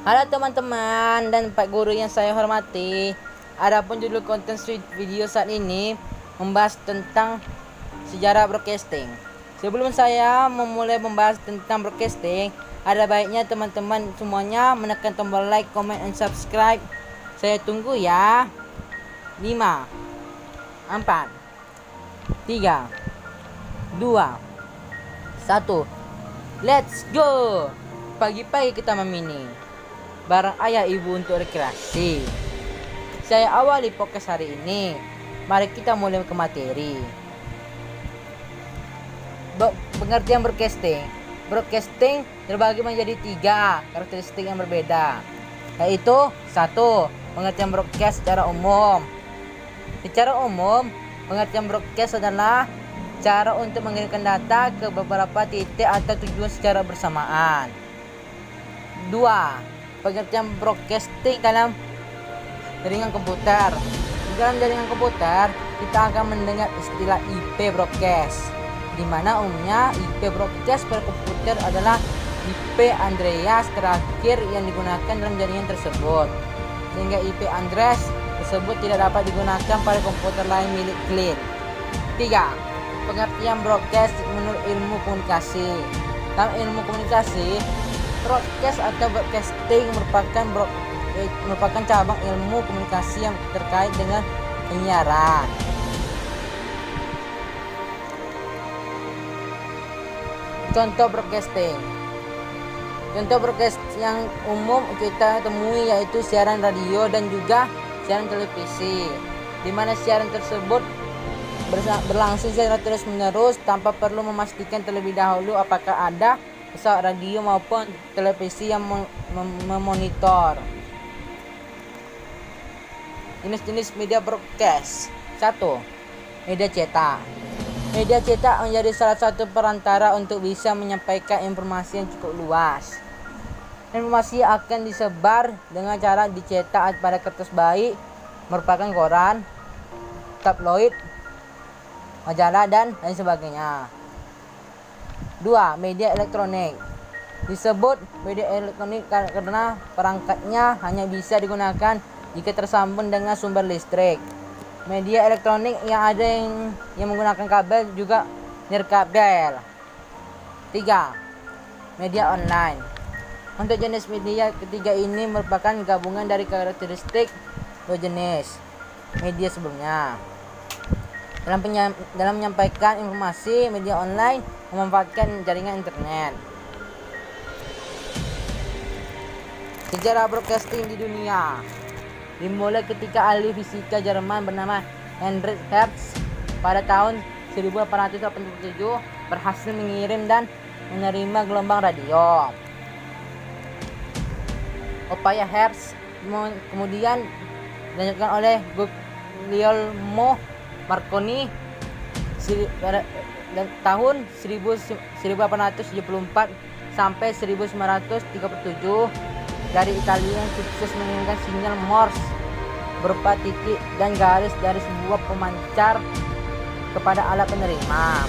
Halo teman-teman dan Pak Guru yang saya hormati. Adapun judul konten video saat ini membahas tentang sejarah broadcasting. Sebelum saya memulai membahas tentang broadcasting, ada baiknya teman-teman semuanya menekan tombol like, comment, and subscribe. Saya tunggu ya. 5, 4, 3, 2, 1. Let's go. Pagi-pagi kita memini bareng ayah ibu untuk rekreasi. Saya awali podcast hari ini. Mari kita mulai ke materi. Pengertian broadcasting. Broadcasting terbagi menjadi 3 karakteristik yang berbeda, yaitu 1. Pengertian broadcast secara umum. Secara umum, pengertian broadcast adalah cara untuk mengirimkan data ke beberapa titik atau tujuan secara bersamaan. 2. Pengertian broadcasting dalam jaringan komputer. Dalam jaringan komputer, kita akan mendengar istilah IP broadcast, di mana umumnya IP broadcast pada komputer adalah IP address terakhir yang digunakan dalam jaringan tersebut, sehingga IP address tersebut tidak dapat digunakan pada komputer lain milik klien. 3. Pengertian broadcast menurut ilmu komunikasi. Dalam ilmu komunikasi, broadcast atau broadcasting merupakan cabang ilmu komunikasi yang terkait dengan penyiaran. Contoh broadcasting. Contoh broadcast yang umum kita temui yaitu siaran radio dan juga siaran televisi, di mana siaran tersebut berlangsung secara terus-menerus tanpa perlu memastikan terlebih dahulu apakah ada pesawat radio maupun televisi yang memonitor. Jenis-jenis media broadcast. 1. Media cetak. Media cetak menjadi salah satu perantara untuk bisa menyampaikan informasi yang cukup luas. Informasi akan disebar dengan cara dicetak pada kertas baik, merupakan koran, tabloid, majalah, dan lain sebagainya. 2. Media elektronik. Disebut media elektronik karena perangkatnya hanya bisa digunakan jika tersambung dengan sumber listrik. Media elektronik yang ada yang menggunakan kabel juga nirkabel. 3. Media online. Untuk jenis media ketiga ini merupakan gabungan dari karakteristik dua jenis media sebelumnya. Dalam menyampaikan informasi, media online memanfaatkan jaringan internet. Sejarah broadcasting di dunia dimulai ketika ahli fisika Jerman bernama Heinrich Hertz pada tahun 1887 berhasil mengirim dan menerima gelombang radio. Upaya Hertz kemudian dilanjutkan oleh Guglielmo Marconi dan tahun 1874 sampai 1937 dari Italia yang sukses mengirimkan sinyal Morse berupa titik dan garis dari sebuah pemancar kepada alat penerima.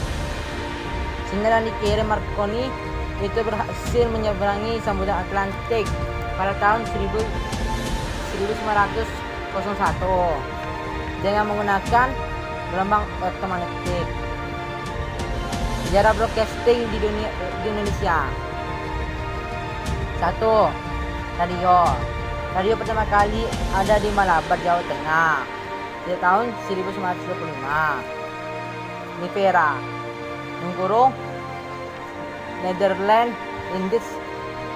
Sinyal yang dikirim Marconi itu berhasil menyeberangi samudra Atlantik pada tahun 1901 dengan menggunakan gelombang elektromagnetik. Sejarah broadcasting di Indonesia. 1. Radio. Radio pertama kali ada di Malabar, Jawa Tengah di tahun 1925. Nivera, Nungkurung, Netherlands, Indis,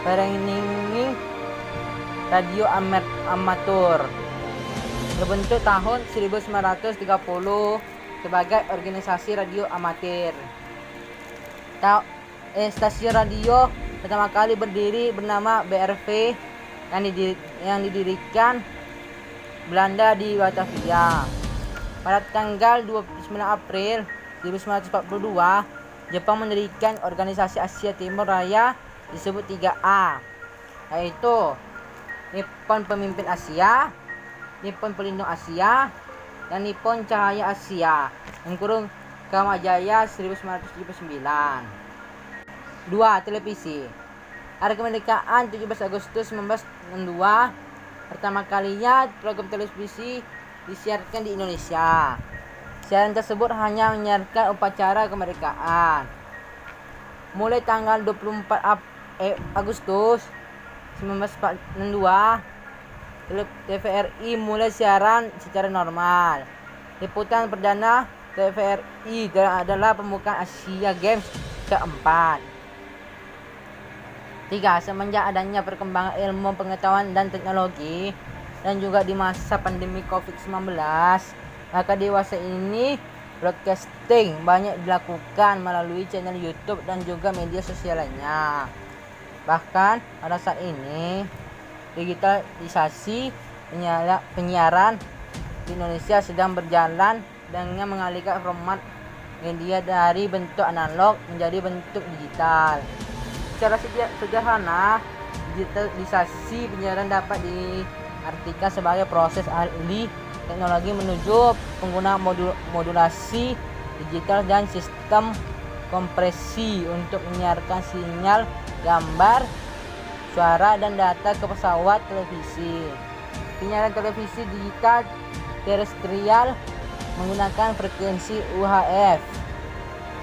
Vereniging Radio Amatur, terbentuk tahun 1930 sebagai organisasi radio amatir. Stasiun radio pertama kali berdiri bernama BRV yang didirikan Belanda di Batavia. Pada tanggal 29 April 1942, Jepang mendirikan organisasi Asia Timur Raya disebut 3A, yaitu Nippon Pemimpin Asia, Nippon Pelindung Asia, dan Nippon Cahaya Asia Kamajaya 1979. 2. Televisi. Hari Kemerdekaan 17 Agustus 1962, pertama kalinya program televisi disiarkan di Indonesia. Siaran tersebut hanya menyiarkan upacara kemerdekaan. Mulai tanggal 24 Agustus 1962, TVRI mulai siaran secara normal. Liputan perdana TVRI adalah pembukaan Asia Games keempat. 3. Semenjak adanya perkembangan ilmu pengetahuan dan teknologi dan juga di masa pandemi COVID-19, maka dewasa ini broadcasting banyak dilakukan melalui channel YouTube dan juga media sosial lainnya. Bahkan pada saat ini digitalisasi penyiaran di Indonesia sedang berjalan dengan mengalihkan format media dari bentuk analog menjadi bentuk digital. Secara sederhana, digitalisasi penyiaran dapat diartikan sebagai proses alih teknologi menuju penggunaan modulasi digital dan sistem kompresi untuk menyiarkan sinyal gambar, suara, dan data ke pesawat televisi. Penyiaran televisi digital terestrial menggunakan frekuensi UHF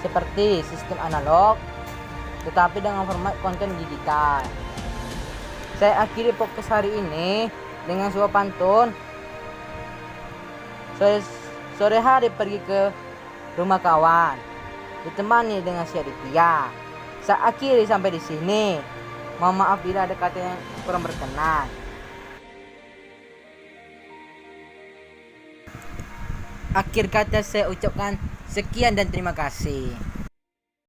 seperti sistem analog, tetapi dengan format konten digital. Saya akhiri podcast hari ini dengan sebuah pantun. Sore hari pergi ke rumah kawan, ditemani dengan si Aditya. Saya akhiri sampai di sini. Mohon maaf bila ada kata yang kurang berkenan. Akhir kata saya ucapkan sekian dan terima kasih.